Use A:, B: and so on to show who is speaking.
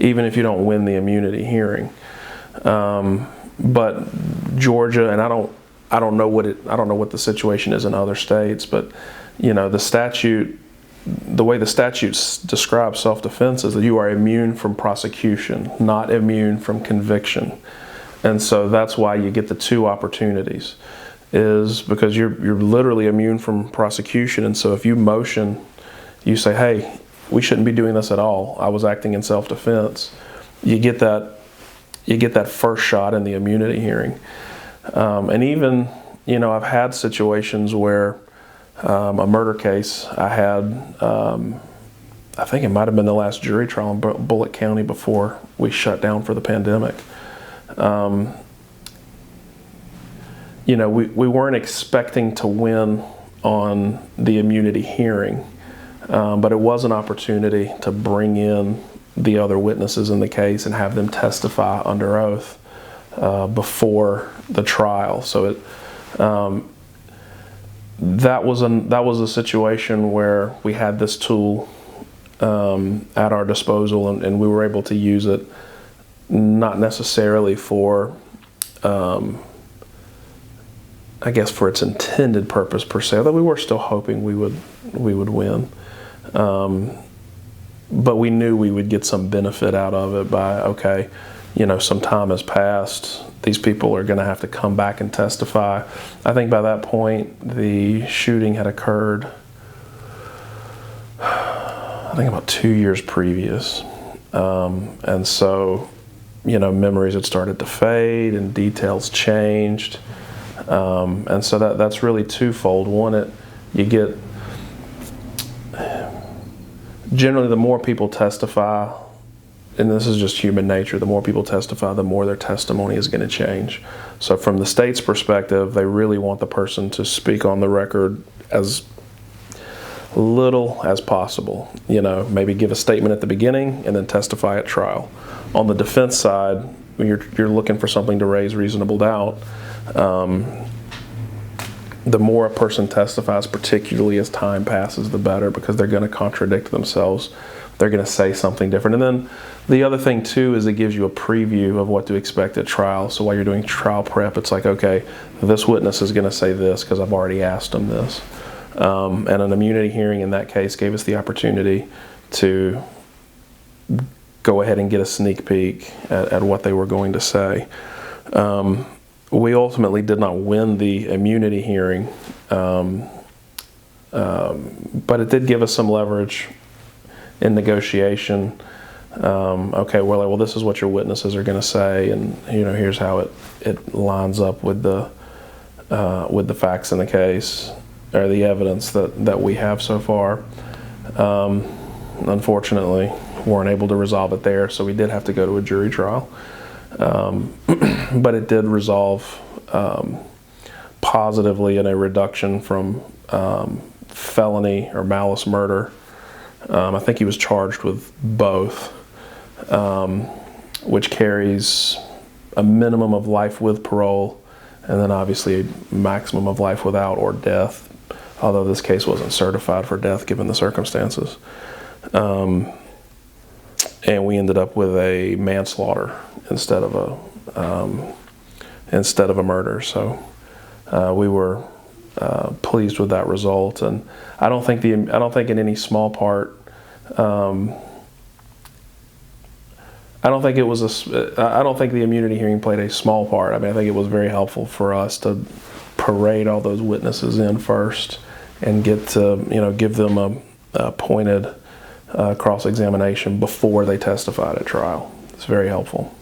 A: even if you don't win the immunity hearing. But Georgia, and I don't know what the situation is in other states, but the statute, the way the statutes describe self-defense is that you are immune from prosecution, not immune from conviction. And so that's why you get the two opportunities, is because you're literally immune from prosecution. And so if you motion, you say, hey, we shouldn't be doing this at all, I was acting in self-defense, you get that first shot in the immunity hearing. And even, I've had situations where a murder case I had, I think it might have been the last jury trial in Bullitt County before we shut down for the pandemic. We weren't expecting to win on the immunity hearing, but it was an opportunity to bring in the other witnesses in the case and have them testify under oath before the trial. So that was a situation where we had this tool at our disposal, and we were able to use it, not necessarily for I guess for its intended purpose per se, although we were still hoping we would win. But we knew we would get some benefit out of it by, okay, some time has passed, these people are going to have to come back and testify. I think by that point the shooting had occurred, I think about 2 years previous. And so, memories had started to fade and details changed. And so that's really twofold. One, generally the more people testify, and this is just human nature, the more people testify, the more their testimony is going to change. So from the state's perspective, they really want the person to speak on the record as little as possible. Maybe give a statement at the beginning and then testify at trial. On the defense side, you're looking for something to raise reasonable doubt. The more a person testifies, particularly as time passes, the better, because they're going to contradict themselves. They're going to say something different. And then the other thing too is it gives you a preview of what to expect at trial. So while you're doing trial prep, it's like, okay, this witness is going to say this because I've already asked them this. And an immunity hearing in that case gave us the opportunity to go ahead and get a sneak peek at what they were going to say. We ultimately did not win the immunity hearing, but it did give us some leverage in negotiation. Okay, we're like, well, this is what your witnesses are going to say, and here's how it lines up with the facts in the case, or the evidence that we have so far. Unfortunately, weren't able to resolve it there, so we did have to go to a jury trial. But it did resolve positively in a reduction from felony or malice murder. I think he was charged with both, which carries a minimum of life with parole, and then obviously a maximum of life without or death, although this case wasn't certified for death given the circumstances. And we ended up with a manslaughter instead of a murder. So we were pleased with that result, and I don't think in any small part. I don't think the immunity hearing played a small part. I mean, I think it was very helpful for us to parade all those witnesses in first and get to give them a pointed cross-examination before they testified at trial. It's very helpful.